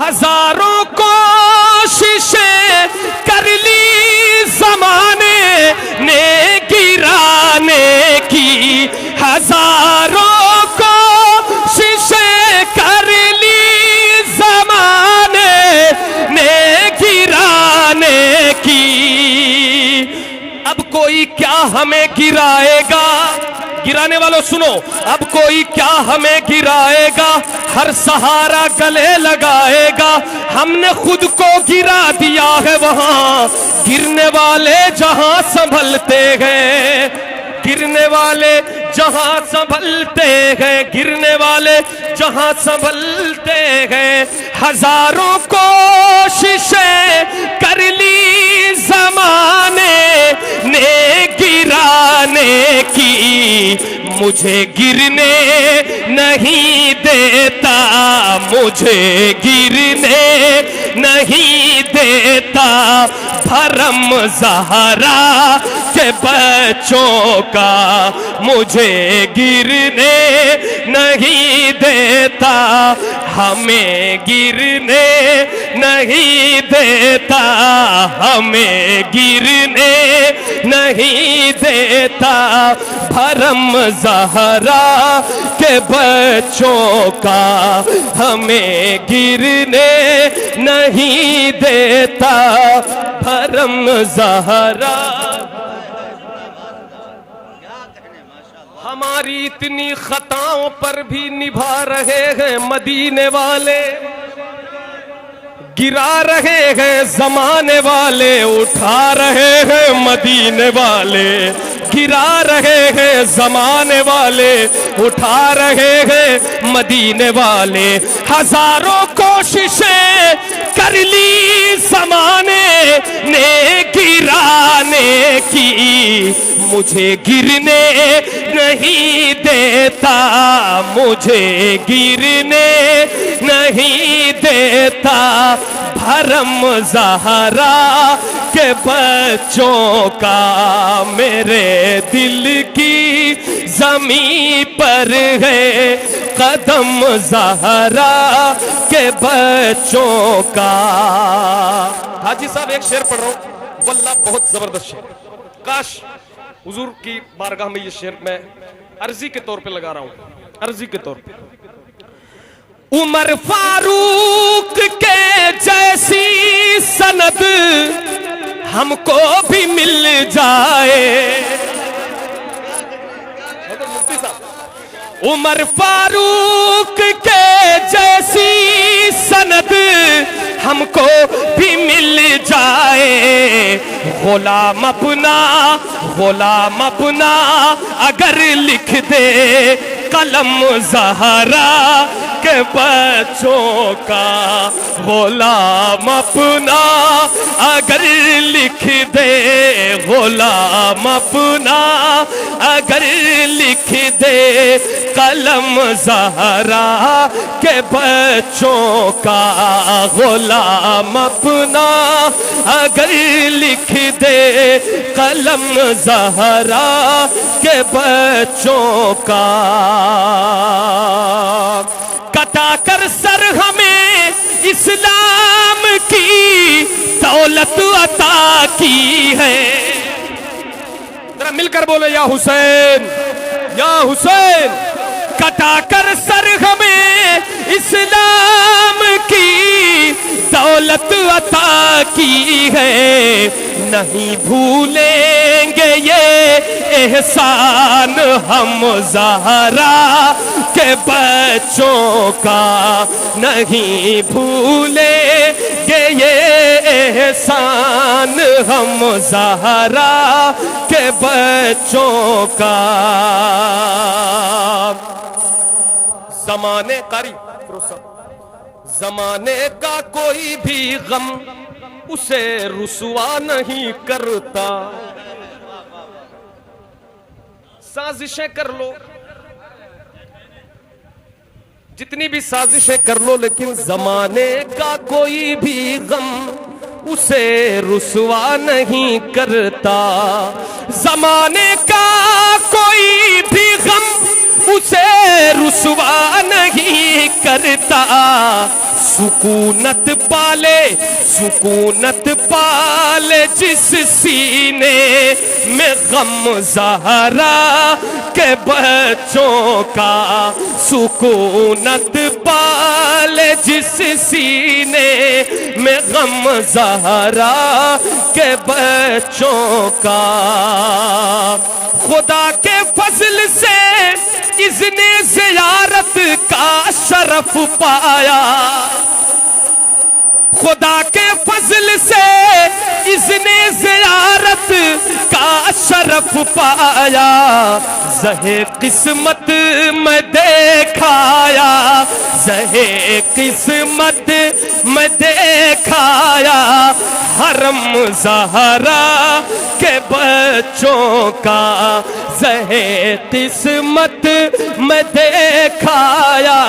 ہزاروں کوششیں کر لی زمانے نے گرانے کی، ہزاروں کوششیں کر لی زمانے نے گرانے کی، اب کوئی کیا ہمیں گرائے گا؟ گرانے والوں سنو، اب کوئی کیا ہمیں گرائے گا؟ ہر سہارا گلے لگائے گا، ہم نے خود کو گرا دیا ہے وہاں، گرنے والے جہاں سنبھلتے ہیں، گرنے والے جہاں سنبھلتے ہیں، گرنے والے جہاں سنبھلتے ہیں، ہزاروں کوششیں کر لی زمانے نے گرانے کی، مجھے گرنے نہیں دیتا، مجھے گرنے نہیں دیتا، بھرم زہرا کے بچوں کا مجھے گرنے نہیں دیتا، ہمیں گرنے نہیں دیتا، ہمیں گرنے نہیں دیتا، بھرم زہرا کے بچوں کا ہمیں گرنے نہیں دیتا، بھرم زہرا۔ ہماری اتنی خطاؤں پر بھی نبھا رہے ہیں مدینے والے، گرا رہے ہیں زمانے والے، اٹھا رہے ہیں مدینے والے، گرا رہے ہیں زمانے والے، اٹھا رہے ہیں مدینے والے، ہزاروں کوششیں کر لی زمانے نے گرانے کی، مجھے گرنے نہیں دیتا، مجھے گرنے نہیں دیتا، بھرم زہرا کے بچوں کا میرے دل کی زمین پر ہے قدم، زہرا کے بچوں کا۔ حاجی صاحب ایک شعر پڑھ رہا ہوں، واللہ بہت زبردست شعر، کاش حضور کی بارگاہ میں یہ شعر میں عرضی کے طور پہ لگا رہا ہوں، عرضی کے طور پہ۔ عمر فاروق کے جیسی سند ہم کو بھی مل جائے، عمر فاروق کے جیسی سند ہم کو بھی مل جائے، غلام اپنا اگر لکھ دے قلم زہرا کے بچوں کا، غلام اپنا اگر لکھ دے، غلام اپنا اگر لکھ دے قلم زہرا کے بچوں کا، غلام اپنا اگر لکھ دے قلم زہرا کے بچوں کا، کٹا کر سر ہمیں اسلام کی دولت عطا کی ہے، ذرا مل کر بولے یا حسین یا حسین، کٹا کر سر ہمیں اسلام کی دولت عطا کی ہے، نہیں بھولیں گے یہ احسان ہم زہرا کے بچوں کا، نہیں بھولیں گے یہ احسان ہم زہرا کے بچوں کا۔ زمانے قاری زمانے کا کوئی بھی غم اسے رسوا نہیں کرتا، سازشیں کر لو، جتنی بھی سازشیں کر لو، لیکن زمانے کا کوئی بھی غم اسے رسوا نہیں کرتا، زمانے کا کوئی بھی غم اسے رسوا نہیں کرتا، سکونت پالے سکونت پالے جس سینے میں غم زہرا کے بچوں کا، سکونت پالے جس سینے میں غم زہرا کے بچوں کا، خدا کے فضل سے اذن زیارت کا شرف پایا، خدا کے فضل سے اذن زیارت کا شرف پایا، زہے قسمت میں دیکھایا، زہے قسمت میں دیکھایا، حرم زہرا کے بچوں کا، زہے قسمت میں دیکھایا،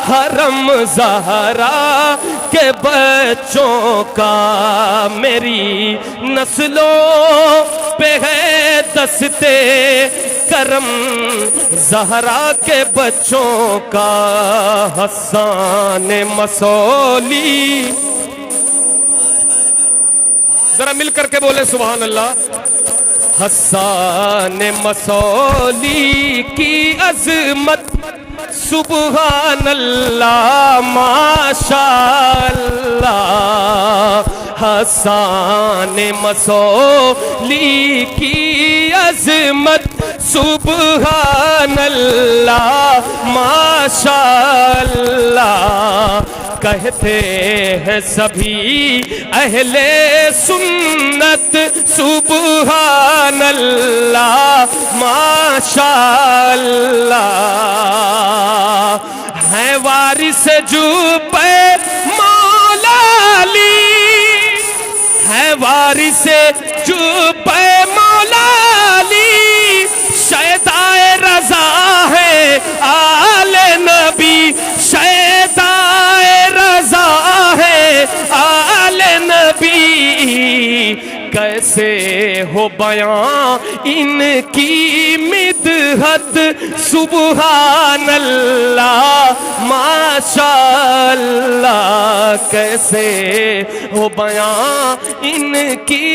حرم زہرا کے بچوں کا، میری نسلوں پہ ہے دستے کرم زہرا کے بچوں کا، حسان مسولی، ذرا مل کر کے بولے سبحان اللہ، حسان مسولی کی عظمت سبحان اللہ ماشاء اللہ، حسان مسولی کی عظمت سبحان اللہ ماشاء اللہ، کہتے ہیں سبھی اہل سنت سبحان اللہ ماشاء اللہ، ہے وارث جو پہ مولا علی، ہے وارث جو پہ مولا علی، شیدائے رضا ہے آل نبی، شیدائے رضا ہے آل نبی، کیسے ہو بیان ان کی مدحت سبحان اللہ ماشاء اللہ، کیسے ہو بیان ان کی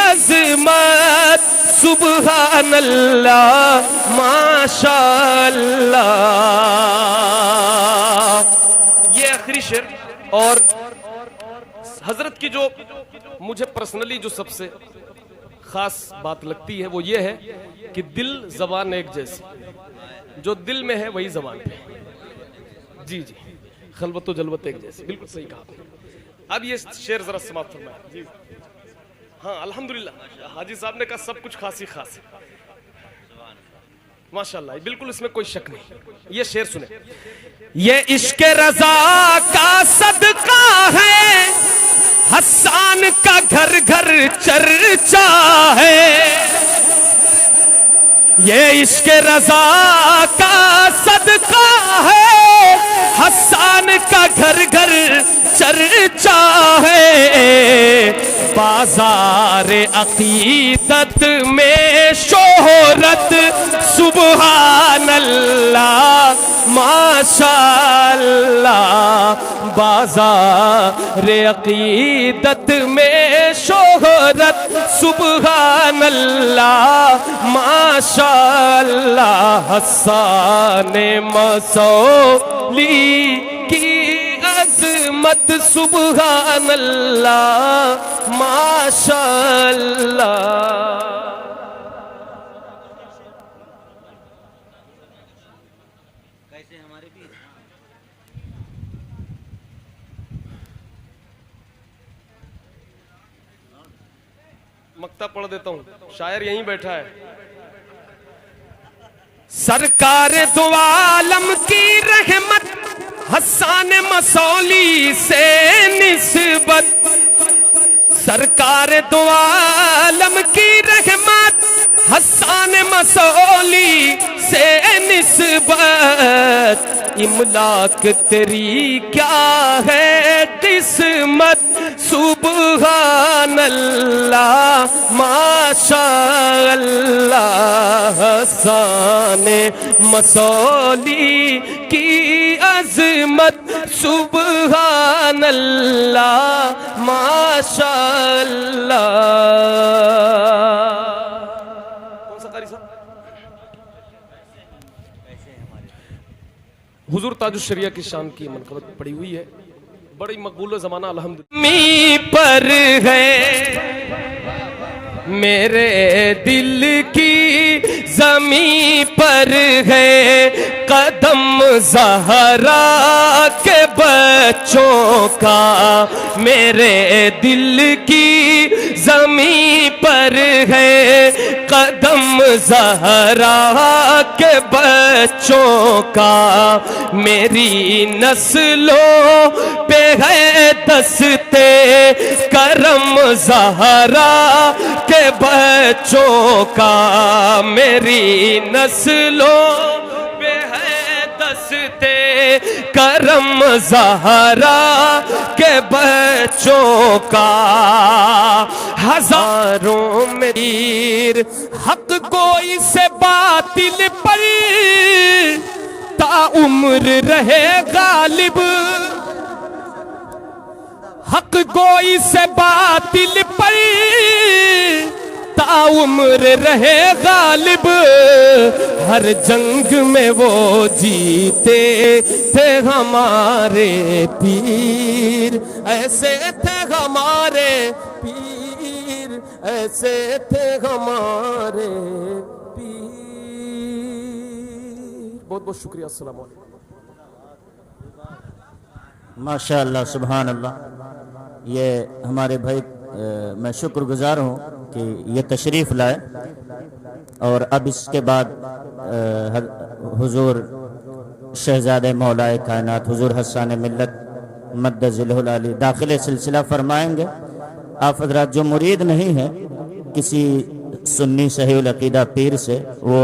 عظمت سبحان اللہ ماشاء اللہ۔ یہ آخری شعر، اور حضرت کی جو مجھے پرسنلی جو سب سے خاص بات لگتی ہے وہ یہ ہے کہ دل زبان ایک جیسی، جو دل میں ہے وہی زبان پہ، جی جی، خلوت و جلوت ایک جیسی، بالکل صحیح کہا آپ نے۔ اب یہ شعر ذرا سماعت فرمائیں جی۔ ہاں الحمدللہ، حاجی صاحب نے کہا سب کچھ خاص ہی خاص ہے، ماشاءاللہ، بالکل اس میں کوئی شک نہیں۔ یہ شعر سنیں، یہ عشق رضا کا صدقہ ہے، حسان کا گھر گھر چرچا ہے، یہ عشق رضا کا صدقہ ہے، حسان کا گھر گھر چرچا ہے، بازار عقیدت میں شہرت سبحان اللہ ماشاء اللہ، بازار عقیدت میں شہرت سبحان اللہ ماشاء اللہ، حسان مسولی کی عظمت سبحان اللہ ماشاء اللہ۔ مکتب پڑھ دیتا ہوں، شاعر یہیں بیٹھا ہے۔ سرکار دو عالم کی رحمت، حسان مسولی سے نسبت، سرکار دو عالم کی رحمت، حسان مسولی سے نسبت، املاک تیری کیا ہے قسمت سبحان اللہ ماشاء اللہ، حسان مسولی کی عظمت سبحان اللہ ماشاء اللہ. کون سا قاری صاحب؟ حضور تاج الشریعہ کی شان کی منقبت پڑی ہوئی ہے، بڑی مقبول زمانہ الحمدللہ. می پر ہے میرے دل کی زمین پر ہے قدم زہرا کے بچوں کا، میرے دل کی زمین پر ہے قدم زہرا کے بچوں کا، میری نسلوں پہ ہے دستے کرم زہرا کے بچوں کا، میری نسلوں پہ ہے دستے کرم زہرا کے بچوں کا. ہزاروں میں تیر حق کوئی سے باطل پر تا عمر رہے غالب، حق گوئی سے باطل پر تا عمر رہے غالب، ہر جنگ میں وہ جیتے تھے ہمارے پیر، ایسے تھے ہمارے پیر، ایسے تھے ہمارے پیر. بہت بہت شکریہ. السلام علیکم. ماشاءاللہ سبحان اللہ. یہ ہمارے بھائی میں شکر گزار ہوں کہ یہ تشریف لائے، اور اب اس کے بعد حضور شہزادہ مولا کائنات حضور حسان ملت مد ذلہ العالی داخل سلسلہ فرمائیں گے. آپ حضرات جو مرید نہیں ہیں کسی سنی صحیح العقیدہ پیر سے، وہ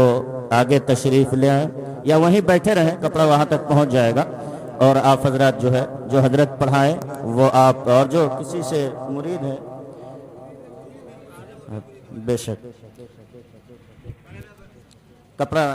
آگے تشریف لے آئیں یا وہیں بیٹھے رہیں، کپڑا وہاں تک پہنچ جائے گا. اور آپ حضرات جو ہے جو حضرت پڑھائیں وہ آپ، اور جو کسی سے مرید ہے بے شک کپڑا